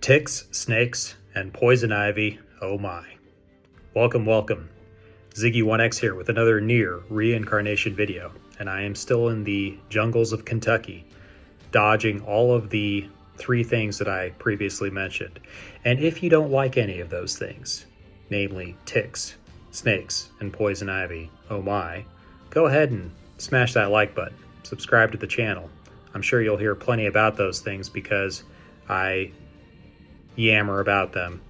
Ticks, snakes, and poison ivy, oh my. Welcome, welcome. Ziggy1X here with another Nier reincarnation video, and I am still in the jungles of Kentucky, dodging all of the three things that I previously mentioned. And if you don't like any of those things, namely ticks, snakes, and poison ivy, oh my, go ahead and smash that like button, subscribe to the channel. I'm sure you'll hear plenty about those things because I yammer about them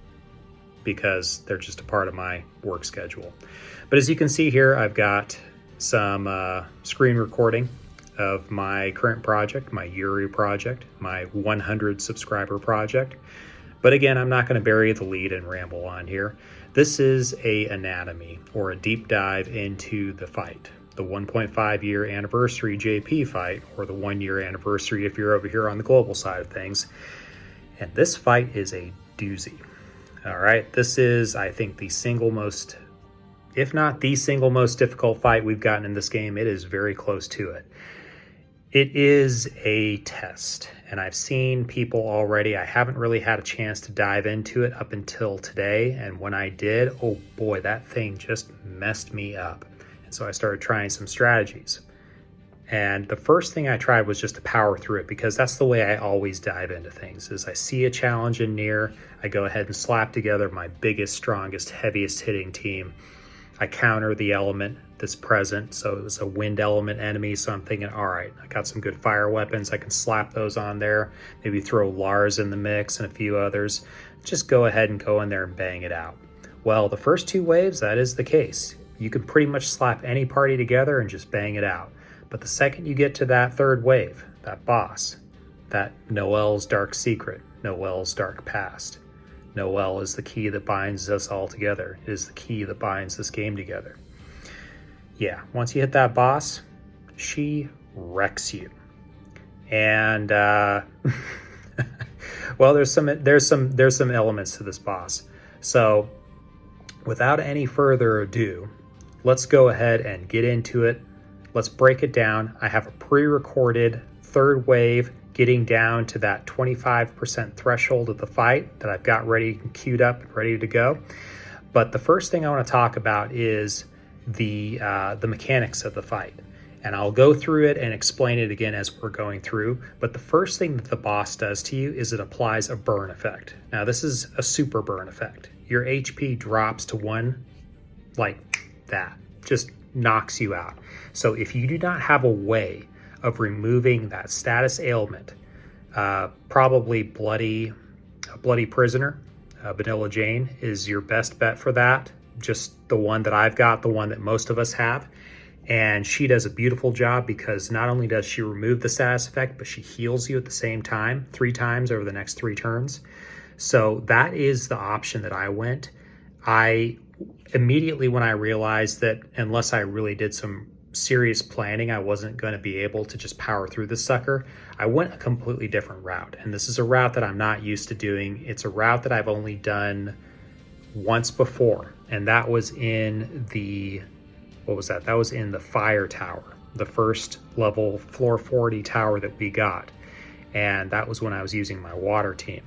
because they're just a part of my work schedule. But as you can see here, I've got some screen recording of my current project, my Yuri project, my 100 subscriber project. But again, I'm not going to bury the lead and ramble on here. This is a anatomy or a deep dive into the fight, the 1.5 year anniversary JP fight, or the 1 year anniversary if you're over here on the global side of things. And this fight is a doozy. All right, this is, I think, the single most, if not the single most difficult fight we've gotten in this game. It is very close to it. It is a test, and I've seen people already. I haven't really had a chance to dive into it up until today, and when I did, oh boy, that thing just messed me up. And so I started trying some strategies. And the first thing I tried was just to power through it, because that's the way I always dive into things. Is I see a challenge in Nier, I go ahead and slap together my biggest, strongest, heaviest hitting team. I counter the element that's present. So it was a wind element enemy, so I'm thinking, all right, I got some good fire weapons, I can slap those on there, maybe throw Lars in the mix and a few others. Just go ahead and go in there and bang it out. Well, the first two waves, that is the case. You can pretty much slap any party together and just bang it out. But the second you get to that third wave, that boss, that Noel's dark secret, Noel's dark past. Noel is the key that binds us all together. It is the key that binds this game together. Yeah, once you hit that boss, she wrecks you. And well, there's some elements to this boss. So without any further ado, let's go ahead and get into it. Let's break it down. I have a pre-recorded third wave getting down to that 25% threshold of the fight that I've got ready, queued up and ready to go. But the first thing I want to talk about is the mechanics of the fight. And I'll go through it and explain it again as we're going through. But the first thing that the boss does to you is it applies a burn effect. Now this is a super burn effect. Your HP drops to 1 like that. Just knocks you out. So if you do not have a way of removing that status ailment, probably bloody prisoner, Vanilla Jane is your best bet for that. Just the one that I've got, the one that most of us have. And she does a beautiful job, because not only does she remove the status effect, but she heals you at the same time, 3 times over the next 3 turns. So that is the option that I went. I immediately, when I realized that unless I really did some serious planning, I wasn't going to be able to just power through this sucker, I went a completely different route. And this is a route that I'm not used to doing. It's a route that I've only done once before, and that was in the, what was that? That was in the fire tower, the first level floor 40 tower that we got. And that was when I was using my water team,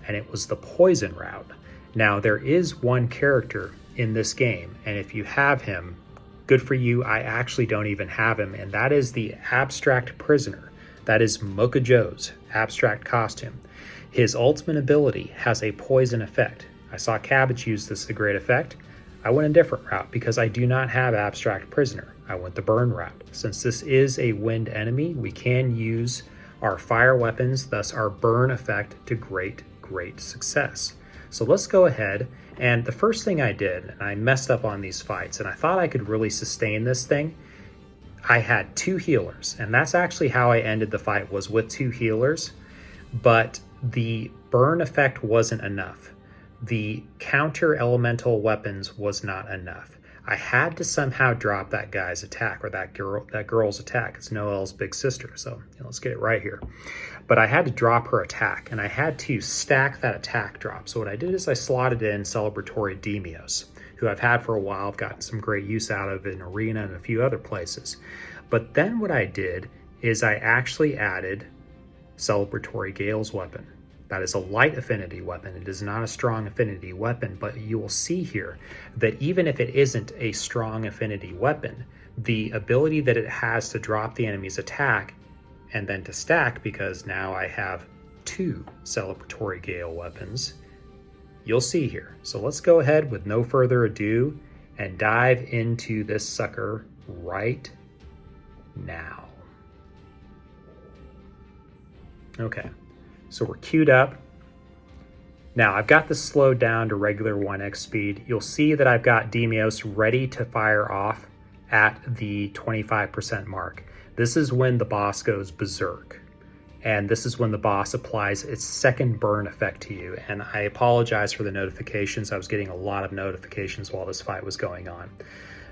and it was the poison route. Now there is one character in this game, and if you have him, good for you. I actually don't even have him, and that is the abstract prisoner. That is Mocha Joe's abstract costume. His ultimate ability has a poison effect. I saw Cabbage use this to great effect. I went a different route because I do not have abstract prisoner. I went the burn route. Since this is a wind enemy, we can use our fire weapons, thus our burn effect, to great success. So let's go ahead. And the first thing I did, and I messed up on these fights, and I thought I could really sustain this thing. I had 2 healers, and that's actually how I ended the fight, was with 2 healers. But the burn effect wasn't enough. The counter elemental weapons was not enough. I had to somehow drop that guy's attack, or that girl's attack. It's Noel's big sister, so let's get it right here. But I had to drop her attack, and I had to stack that attack drop. So what I did is I slotted in Celebratory Demios, who I've had for a while. I've gotten some great use out of in Arena and a few other places. But then what I did is I actually added Celebratory Gale's weapon. That is a light affinity weapon. It is not a strong affinity weapon, but you will see here that even if it isn't a strong affinity weapon, the ability that it has to drop the enemy's attack and then to stack, because now I have 2 celebratory gale weapons, you'll see here. So let's go ahead with no further ado and dive into this sucker right now. Okay, so we're queued up. Now I've got this slowed down to regular 1x speed. You'll see that I've got Demios ready to fire off at the 25% mark. This is when the boss goes berserk. And this is when the boss applies its second burn effect to you. And I apologize for the notifications. I was getting a lot of notifications while this fight was going on.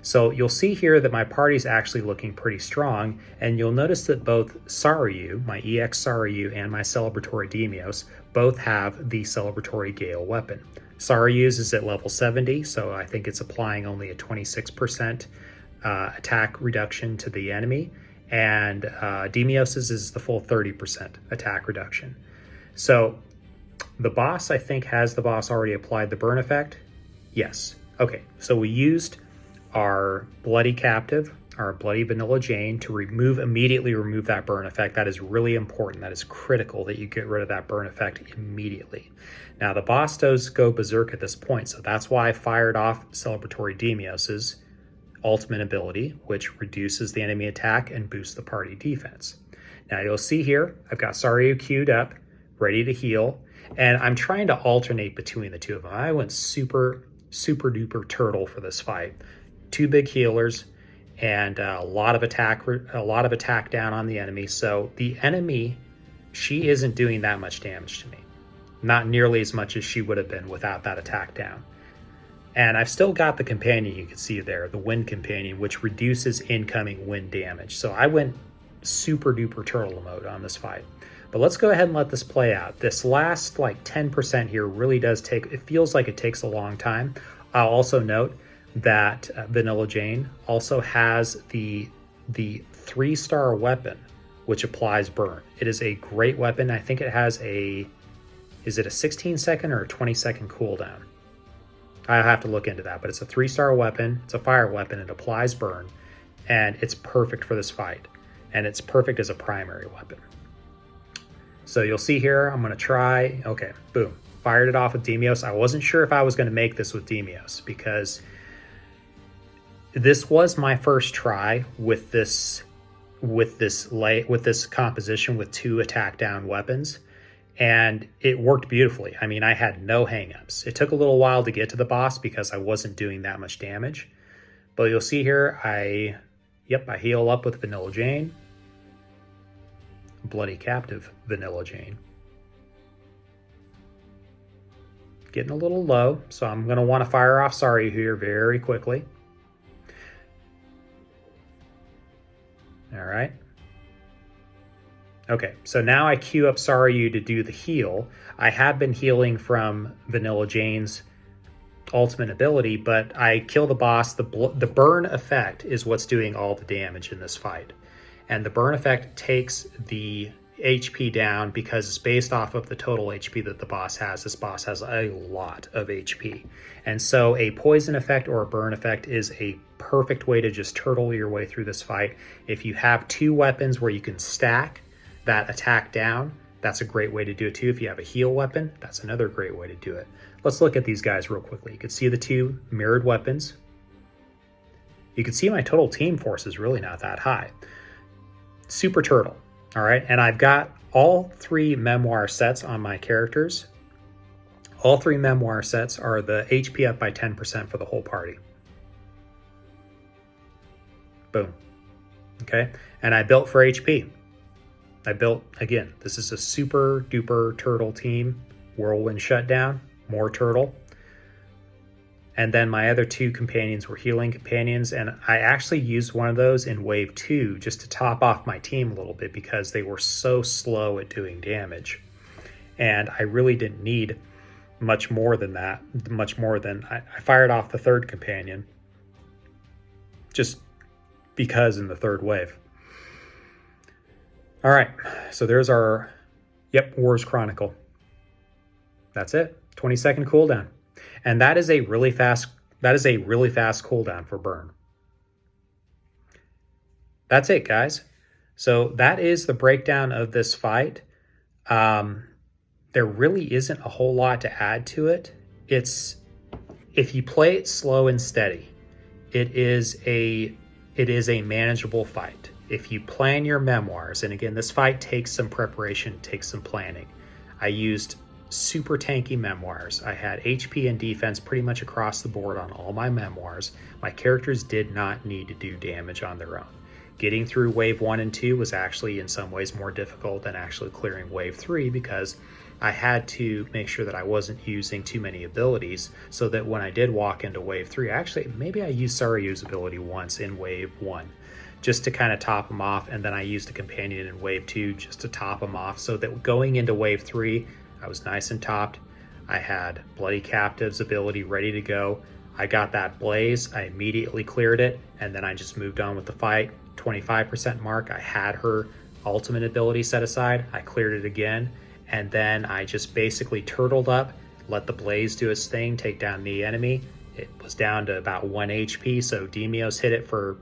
So you'll see here that my party's actually looking pretty strong, and you'll notice that both Saryu, my EX Saryu, and my celebratory Demios both have the celebratory Gale weapon. Saryu's is at level 70, so I think it's applying only a 26% attack reduction to the enemy, and Demios's is the full 30% attack reduction. So the boss, I think, has the boss already applied the burn effect? Yes. Okay, so we used our Bloody Captive, our Bloody Vanilla Jane, to immediately remove that burn effect. That is really important. That is critical that you get rid of that burn effect immediately. Now the boss does go berserk at this point, so that's why I fired off Celebratory Demios's ultimate ability, which reduces the enemy attack and boosts the party defense. Now you'll see here, I've got Saryu queued up, ready to heal, and I'm trying to alternate between the two of them. I went super duper turtle for this fight. 2 big healers and a lot of attack down on the enemy. So the enemy, she isn't doing that much damage to me. Not nearly as much as she would have been without that attack down. And I've still got the companion you can see there, the wind companion, which reduces incoming wind damage. So I went super duper turtle mode on this fight. But let's go ahead and let this play out. This last like 10% here really does it feels like it takes a long time. I'll also note that Vanilla Jane also has the 3-star weapon, which applies burn. It is a great weapon. I think it has is it a 16-second or a 20-second cooldown? I'll have to look into that, but it's a 3-star weapon. It's a fire weapon. It applies burn, and it's perfect for this fight, and it's perfect as a primary weapon. So you'll see here, I'm going to try, okay, boom, fired it off with Demios. I wasn't sure if I was going to make this with Demios because this was my first try with this composition with 2 attack down weapons, and it worked beautifully. I mean, I had no hangups. It took a little while to get to the boss because I wasn't doing that much damage, but you'll see here, I heal up with Vanilla Jane. Bloody Captive Vanilla Jane. Getting a little low, so I'm going to want to fire off Saryu here very quickly. All right. Okay, so now I queue up Saryu to do the heal. I have been healing from Vanilla Jane's ultimate ability, but I kill the boss. The burn effect is what's doing all the damage in this fight. And the burn effect takes the HP down because it's based off of the total HP that the boss has. This boss has a lot of HP. And so a poison effect or a burn effect is a perfect way to just turtle your way through this fight. If you have 2 weapons where you can stack that attack down, that's a great way to do it too. If you have a heal weapon, that's another great way to do it. Let's look at these guys real quickly. You can see the 2 mirrored weapons. You can see my total team force is really not that high. Super turtle, all right? And I've got all 3 memoir sets on my characters. All 3 memoir sets are the HP up by 10% for the whole party. Boom, okay? And I built for HP. I built, again, this is a super duper turtle team. Whirlwind Shutdown, more turtle. And then my other 2 companions were healing companions, and I actually used one of those in wave 2 just to top off my team a little bit because they were so slow at doing damage. And I really didn't need much more than that, I fired off the 3rd companion just because in the 3rd wave. All right, so there's our, Wars Chronicle. That's it. 20-second cooldown. And that is a really fast cooldown for burn. That's it, guys. So that is the breakdown of this fight. There really isn't a whole lot to add to it. If you play it slow and steady, it is a manageable fight. If you plan your memoirs, and again, this fight takes some preparation, takes some planning. I used super tanky memoirs. I had HP and defense pretty much across the board on all my memoirs. My characters did not need to do damage on their own. Getting through wave 1 and 2 was actually in some ways more difficult than actually clearing wave 3, because I had to make sure that I wasn't using too many abilities, so that when I did walk into wave 3, actually maybe I used Saryu's ability once in wave 1 just to kind of top him off, and then I used a companion in wave 2 just to top him off, so that going into wave 3 I was nice and topped. I had Bloody Captive's ability ready to go. I got that blaze, I immediately cleared it, and then I just moved on with the fight. 25% mark, I had her ultimate ability set aside, I cleared it again, and then I just basically turtled up, let the blaze do its thing, take down the enemy. It was down to about 1 HP, so Demios hit it for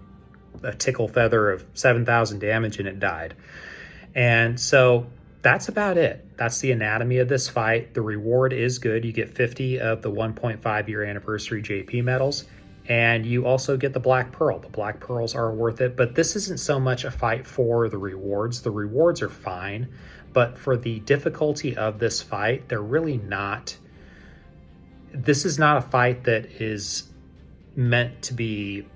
a tickle feather of 7,000 damage and it died. And so that's about it. That's the anatomy of this fight. The reward is good. You get 50 of the 1.5 year anniversary JP medals, and you also get the Black Pearl. The Black Pearls are worth it, but this isn't so much a fight for the rewards. The rewards are fine, but for the difficulty of this fight, they're really not. This is not a fight that is meant to be.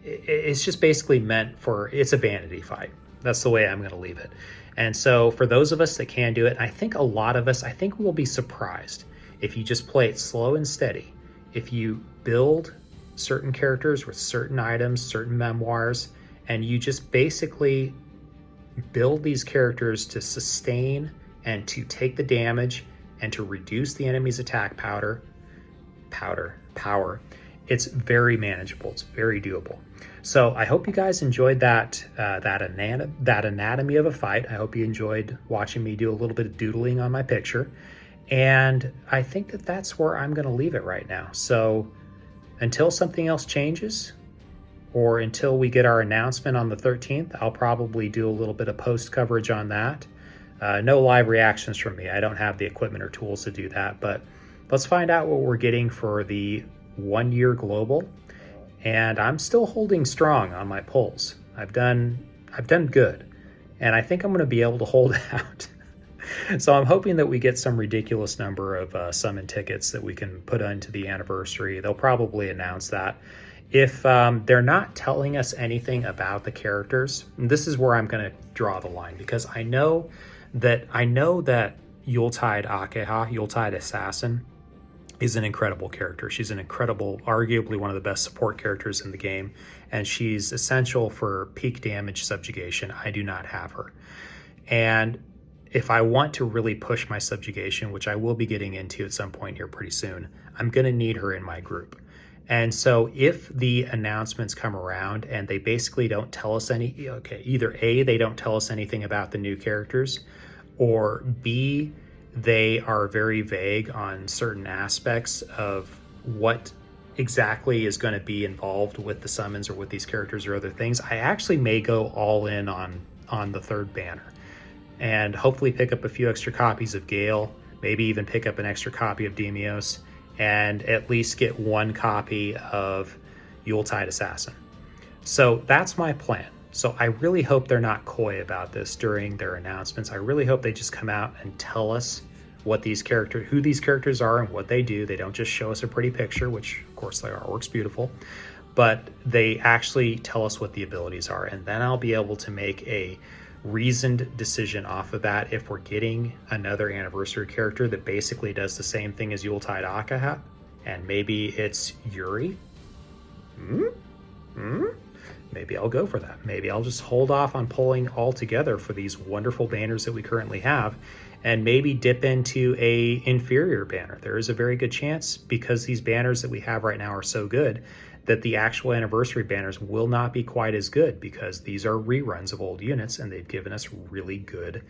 It's just basically meant for, it's a vanity fight. That's the way I'm going to leave it. And so for those of us that can do it, I think a lot of us, I think we'll be surprised if you just play it slow and steady. If you build certain characters with certain items, certain memoirs, and you just basically build these characters to sustain and to take the damage and to reduce the enemy's attack power, it's very manageable. It's very doable. So I hope you guys enjoyed that anatomy of a fight. I hope you enjoyed watching me do a little bit of doodling on my picture. And I think that that's where I'm going to leave it right now. So until something else changes, or until we get our announcement on the 13th, I'll probably do a little bit of post coverage on that. No live reactions from me. I don't have the equipment or tools to do that, but let's find out what we're getting for the 1 year global. And I'm still holding strong on my polls. I've done good, and I think I'm going to be able to hold out. So I'm hoping that we get some ridiculous number of summon tickets that we can put into the anniversary. They'll probably announce that. If they're not telling us anything about the characters, this is where I'm going to draw the line, because I know that Yuletide Akeha, Yuletide Assassin, is an incredible character. She's an incredible, arguably one of the best support characters in the game, and she's essential for peak damage subjugation. I do not have her. And if I want to really push my subjugation, which I will be getting into at some point here pretty soon, I'm going to need her in my group. And so if the announcements come around and they basically don't tell us either A, they don't tell us anything about the new characters, or B, they are very vague on certain aspects of what exactly is going to be involved with the summons or with these characters or other things, I actually may go all in on the third banner and hopefully pick up a few extra copies of Gale, maybe even pick up an extra copy of Demios, and at least get one copy of Yuletide Assassin. So that's my plan. So I really hope they're not coy about this during their announcements. I really hope they just come out and tell us who these characters are and what they do. They don't just show us a pretty picture, which of course their artwork's beautiful, but they actually tell us what the abilities are. And then I'll be able to make a reasoned decision off of that if we're getting another anniversary character that basically does the same thing as Yuletide Akaha, and maybe it's Yuri. Maybe I'll go for that. Maybe I'll just hold off on pulling all together for these wonderful banners that we currently have, and maybe dip into a inferior banner. There is a very good chance, because these banners that we have right now are so good, that the actual anniversary banners will not be quite as good, because these are reruns of old units and they've given us really good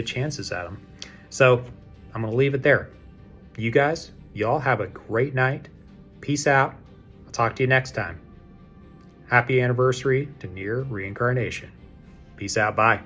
chances at them. So I'm going to leave it there. You guys, y'all have a great night. Peace out. I'll talk to you next time. Happy anniversary to Nier Reincarnation. Peace out. Bye.